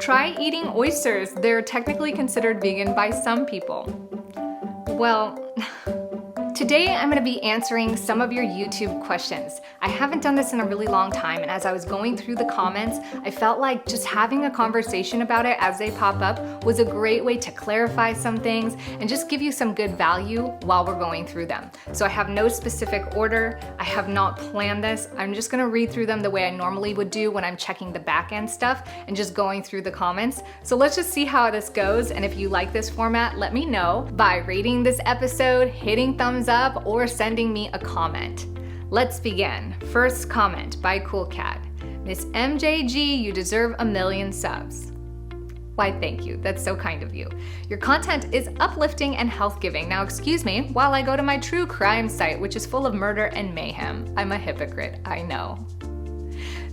Try eating oysters. They're technically considered vegan by some people. Well, today I'm going to be answering some of your YouTube questions. I haven't done this in a really long time, and as I was going through the comments, I felt like just having a conversation about it as they pop up was a great way to clarify some things and just give you some good value while we're going through them. So I have no specific order. I have not planned this. I'm just going to read through them the way I normally would do when I'm checking the back end stuff and just going through the comments. So let's just see how this goes, and if you like this format, let me know by rating this episode, hitting thumbs up, or sending me a comment. Let's begin. First comment by Cool Cat. Miss MJG, you deserve 1,000,000 subs. Why, thank you. That's so kind of you. Your content is uplifting and health-giving. Now, excuse me while I go to my true crime site, which is full of murder and mayhem. I'm a hypocrite, I know.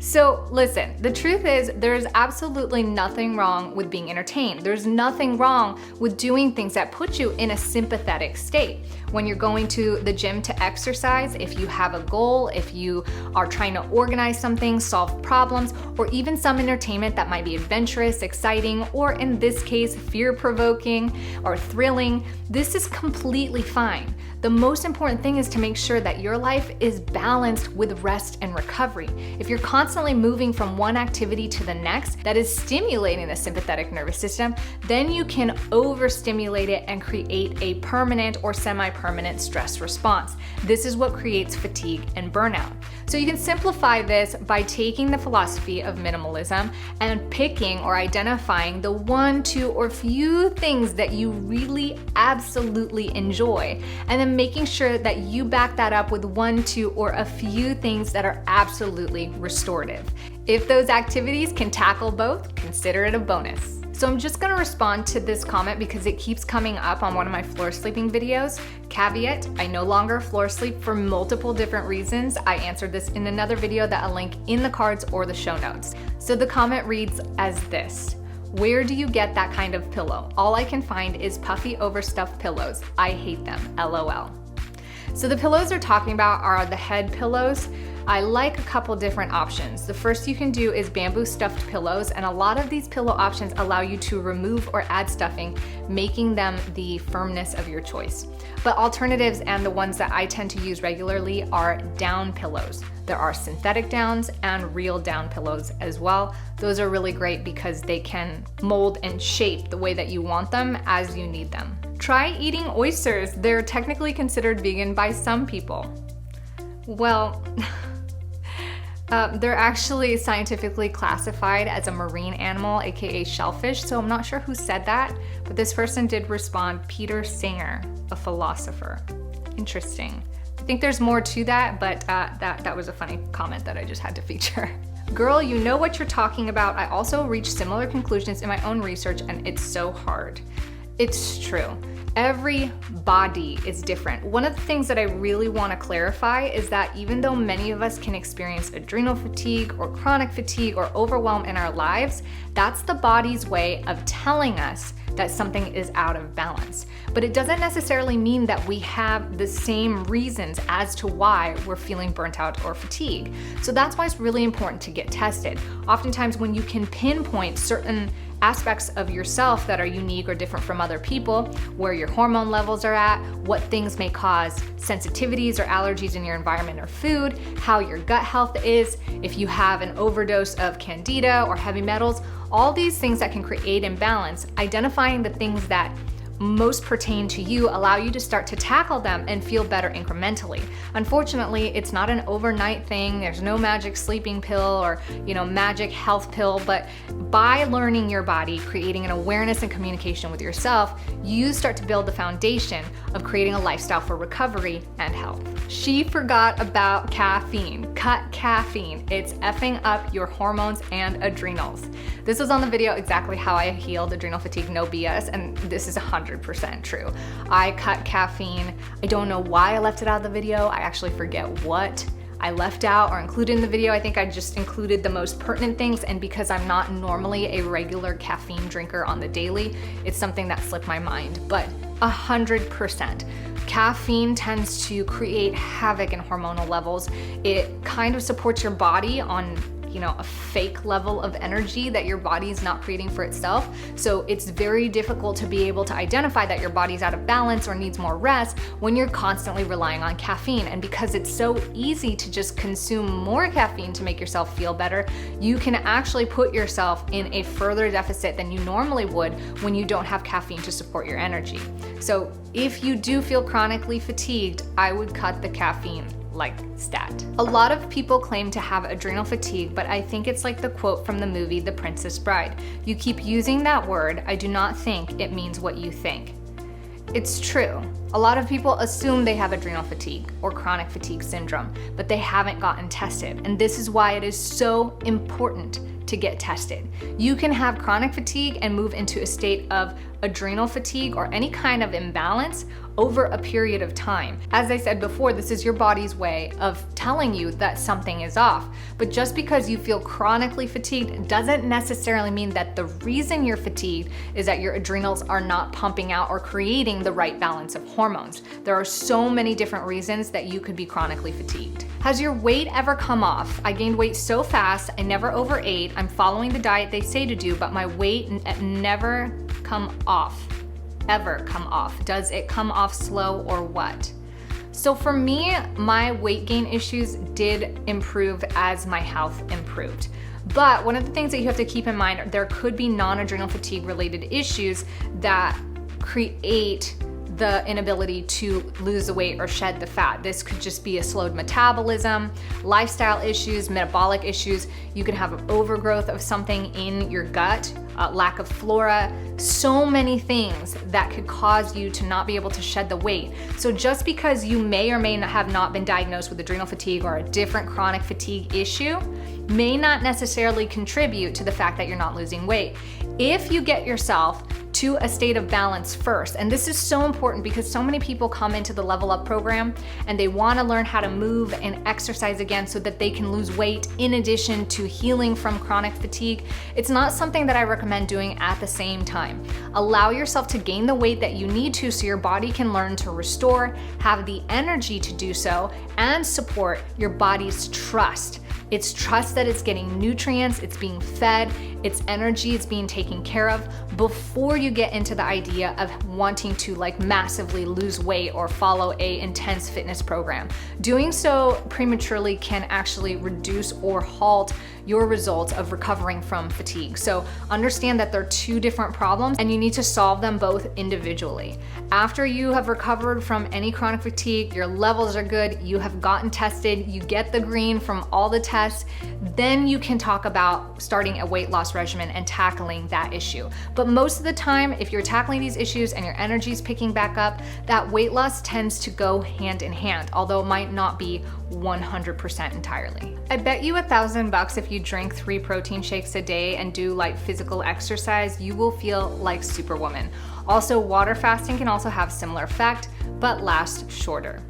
So listen, the truth is there's absolutely nothing wrong with being entertained. There's nothing wrong with doing things that put you in a sympathetic state. When you're going to the gym to exercise, if you have a goal, if you are trying to organize something, solve problems, or even some entertainment that might be adventurous, exciting, or in this case, fear-provoking or thrilling, this is completely fine. The most important thing is to make sure that your life is balanced with rest and recovery. If you're constantly moving from one activity to the next that is stimulating the sympathetic nervous system, then you can overstimulate it and create a permanent or semi-permanent stress response. This is what creates fatigue and burnout. So you can simplify this by taking the philosophy of minimalism and picking or identifying the one, two, or few things that you really absolutely enjoy, and then making sure that you back that up with one, two, or a few things that are absolutely restorative. If those activities can tackle both, consider it a bonus. So I'm just gonna respond to this comment because it keeps coming up on one of my floor sleeping videos. Caveat, I no longer floor sleep for multiple different reasons. I answered this in another video that I'll link in the cards or the show notes. So the comment reads as this: where do you get that kind of pillow? All I can find is puffy overstuffed pillows. I hate them, LOL. So the pillows they're talking about are the head pillows. I like a couple different options. The first you can do is bamboo stuffed pillows, and a lot of these pillow options allow you to remove or add stuffing, making them the firmness of your choice. But alternatives, and the ones that I tend to use regularly, are down pillows. There are synthetic downs and real down pillows as well. Those are really great because they can mold and shape the way that you want them as you need them. Try eating oysters. They're technically considered vegan by some people. Well, they're actually scientifically classified as a marine animal, aka shellfish, so I'm not sure who said that, but this person did respond, Peter Singer, a philosopher. Interesting. I think there's more to that, but that was a funny comment that I just had to feature. Girl, you know what you're talking about. I also reached similar conclusions in my own research, and it's so hard. It's true. Every body is different. One of the things that I really want to clarify is that even though many of us can experience adrenal fatigue or chronic fatigue or overwhelm in our lives, that's the body's way of telling us that something is out of balance. But it doesn't necessarily mean that we have the same reasons as to why we're feeling burnt out or fatigued. So that's why it's really important to get tested. Oftentimes when you can pinpoint certain aspects of yourself that are unique or different from other people, where your hormone levels are at, what things may cause sensitivities or allergies in your environment or food, how your gut health is, if you have an overdose of candida or heavy metals, all these things that can create imbalance, identifying the things that most pertain to you allow you to start to tackle them and feel better incrementally. Unfortunately, it's not an overnight thing. There's no magic sleeping pill or, magic health pill, but by learning your body, creating an awareness and communication with yourself, you start to build the foundation of creating a lifestyle for recovery and health. She forgot about caffeine. Cut caffeine. It's effing up your hormones and adrenals. This was on the video exactly how I healed adrenal fatigue, no BS, and this is 100% true. I cut caffeine. I don't know why I left it out of the video. I actually forget what I left out or included in the video. I think I just included the most pertinent things, and because I'm not normally a regular caffeine drinker on the daily, it's something that slipped my mind, but 100%. Caffeine tends to create havoc in hormonal levels. It kind of supports your body on a fake level of energy that your body's not creating for itself. So it's very difficult to be able to identify that your body's out of balance or needs more rest when you're constantly relying on caffeine. And because it's so easy to just consume more caffeine to make yourself feel better, you can actually put yourself in a further deficit than you normally would when you don't have caffeine to support your energy. So if you do feel chronically fatigued, I would cut the caffeine like stat. A lot of people claim to have adrenal fatigue, but I think it's like the quote from the movie The Princess Bride. You keep using that word, I do not think it means what you think. It's true. A lot of people assume they have adrenal fatigue or chronic fatigue syndrome, but they haven't gotten tested. And this is why it is so important to get tested. You can have chronic fatigue and move into a state of adrenal fatigue or any kind of imbalance over a period of time. As I said before, this is your body's way of telling you that something is off. But just because you feel chronically fatigued doesn't necessarily mean that the reason you're fatigued is that your adrenals are not pumping out or creating the right balance of hormones. There are so many different reasons that you could be chronically fatigued. Has your weight ever come off? I gained weight so fast, I never overate. I'm following the diet they say to do, but my weight never come off. Ever come off? Does it come off slow or what? So for me, my weight gain issues did improve as my health improved. But one of the things that you have to keep in mind, there could be non-adrenal fatigue related issues that create the inability to lose the weight or shed the fat. This could just be a slowed metabolism, lifestyle issues, metabolic issues. You could have an overgrowth of something in your gut, lack of flora, so many things that could cause you to not be able to shed the weight. So just because you may or may not have not been diagnosed with adrenal fatigue or a different chronic fatigue issue may not necessarily contribute to the fact that you're not losing weight. If you get yourself to a state of balance first. And this is so important because so many people come into the Level Up program and they want to learn how to move and exercise again so that they can lose weight in addition to healing from chronic fatigue. It's not something that I recommend doing at the same time. Allow yourself to gain the weight that you need to so your body can learn to restore, have the energy to do so, and support your body's trust. It's trust that it's getting nutrients, it's being fed, its energy is being taken care of before you get into the idea of wanting to massively lose weight or follow a intense fitness program. Doing so prematurely can actually reduce or halt your results of recovering from fatigue. So understand that they're two different problems and you need to solve them both individually. After you have recovered from any chronic fatigue, your levels are good, you have gotten tested, you get the green from all the tests, then you can talk about starting a weight loss regimen and tackling that issue. But most of the time, if you're tackling these issues and your energy is picking back up, that weight loss tends to go hand in hand, although it might not be 100% entirely. I bet you $1,000 if you drink 3 protein shakes a day and do light physical exercise, you will feel like Superwoman. Also, water fasting can also have similar effect, but last shorter.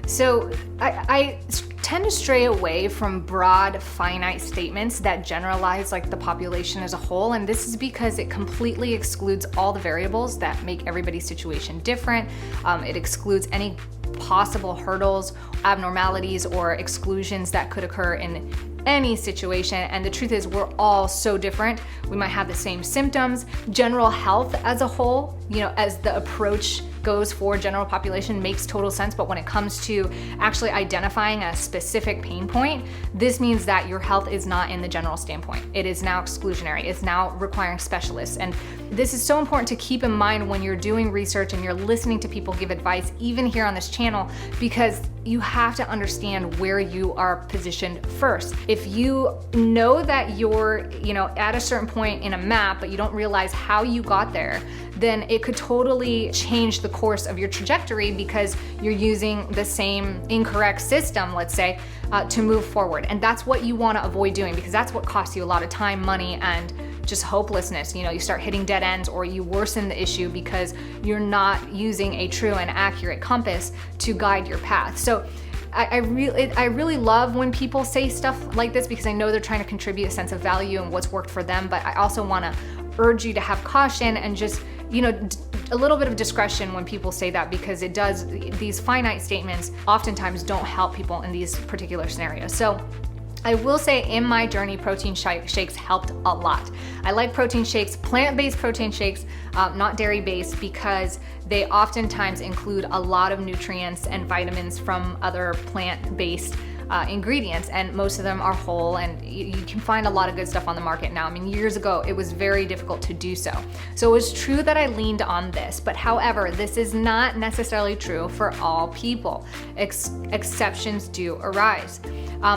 So I tend to stray away from broad, finite statements that generalize the population as a whole, and this is because it completely excludes all the variables that make everybody's situation different. It excludes any possible hurdles, abnormalities, or exclusions that could occur in any situation. And the truth is, we're all so different. We might have the same symptoms. General health as a whole, as the approach goes for general population, makes total sense. But when it comes to actually identifying a specific pain point, this means that your health is not in the general standpoint. It is now exclusionary. It's now requiring specialists. And this is so important to keep in mind when you're doing research and you're listening to people give advice, even here on this channel, because you have to understand where you are positioned first. If you know that you're, at a certain point in a map, but you don't realize how you got there, then it could totally change the course of your trajectory because you're using the same incorrect system, let's say, to move forward. And that's what you want to avoid doing, because that's what costs you a lot of time, money, and just hopelessness. You start hitting dead ends, or you worsen the issue because you're not using a true and accurate compass to guide your path. So I really love when people say stuff like this, because I know they're trying to contribute a sense of value and what's worked for them. But I also want to urge you to have caution and just, a little bit of discretion when people say that, because these finite statements oftentimes don't help people in these particular scenarios. So I will say in my journey, protein shakes helped a lot. I like protein shakes, plant-based protein shakes, not dairy-based, because they oftentimes include a lot of nutrients and vitamins from other plant-based ingredients, and most of them are whole, and you can find a lot of good stuff on the market now. I mean, years ago, it was very difficult to do so. So it was true that I leaned on this, but however, this is not necessarily true for all people. Exceptions do arise.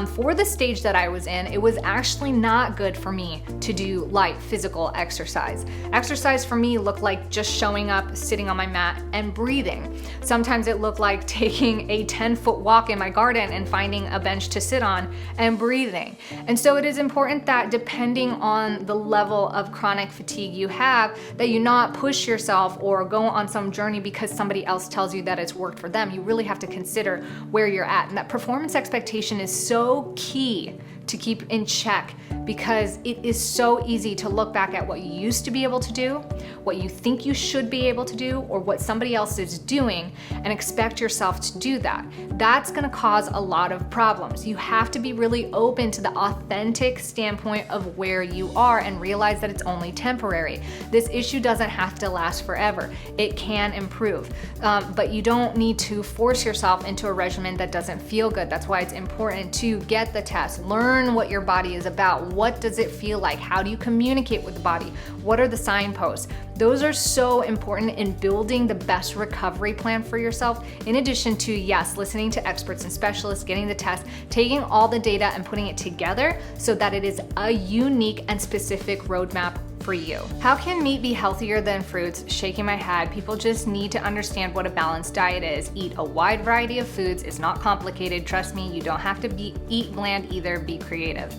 For the stage that I was in, it was actually not good for me to do light physical exercise. Exercise for me looked like just showing up, sitting on my mat, and breathing. Sometimes it looked like taking a 10-foot walk in my garden and finding a bench to sit on and breathing. And so it is important that depending on the level of chronic fatigue you have, that you not push yourself or go on some journey because somebody else tells you that it's worked for them. You really have to consider where you're at. And that performance expectation is so key to keep in check, because it is so easy to look back at what you used to be able to do, what you think you should be able to do, or what somebody else is doing, and expect yourself to do that. That's gonna cause a lot of problems. You have to be really open to the authentic standpoint of where you are and realize that it's only temporary. This issue doesn't have to last forever. It can improve, but you don't need to force yourself into a regimen that doesn't feel good. That's why it's important to get the test, learn what your body is about. What does it feel like? How do you communicate with the body? What are the signposts? Those are so important in building the best recovery plan for yourself. In addition to, yes, listening to experts and specialists, getting the test, taking all the data and putting it together so that it is a unique and specific roadmap for you. How can meat be healthier than fruits? Shaking my head. People just need to understand what a balanced diet is. Eat a wide variety of foods. It's not complicated. Trust me, you don't have to eat bland either. Be creative.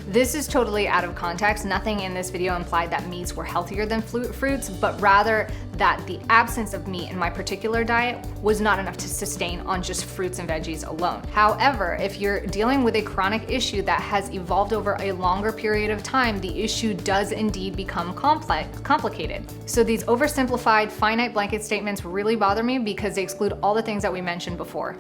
This is totally out of context. Nothing in this video implied that meats were healthier than fruits, but rather that the absence of meat in my particular diet was not enough to sustain on just fruits and veggies alone. However, if you're dealing with a chronic issue that has evolved over a longer period of time, the issue does indeed become complicated. So these oversimplified, finite blanket statements really bother me because they exclude all the things that we mentioned before.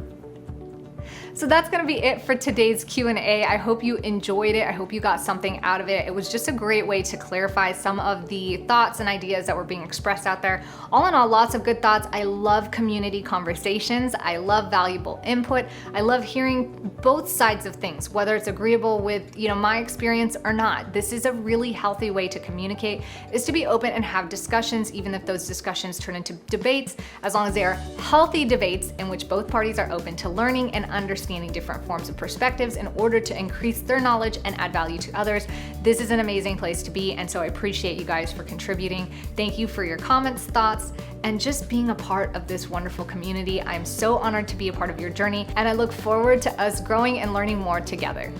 So that's gonna be it for today's Q&A. I hope you enjoyed it. I hope you got something out of it. It was just a great way to clarify some of the thoughts and ideas that were being expressed out there. All in all, lots of good thoughts. I love community conversations. I love valuable input. I love hearing both sides of things, whether it's agreeable with my experience or not. This is a really healthy way to communicate, is to be open and have discussions, even if those discussions turn into debates, as long as they are healthy debates in which both parties are open to learning and understanding different forms of perspectives in order to increase their knowledge and add value to others. This is an amazing place to be, and so I appreciate you guys for contributing. Thank you for your comments, thoughts, and just being a part of this wonderful community. I'm so honored to be a part of your journey, and I look forward to us growing and learning more together.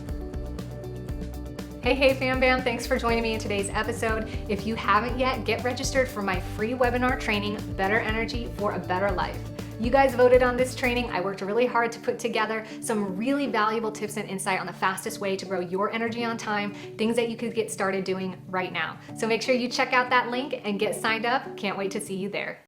Hey fam bam, thanks for joining me in today's episode. If you haven't yet, get registered for my free webinar training, Better Energy for a Better Life. You guys voted on this training. I worked really hard to put together some really valuable tips and insight on the fastest way to grow your energy on time, things that you could get started doing right now. So make sure you check out that link and get signed up. Can't wait to see you there.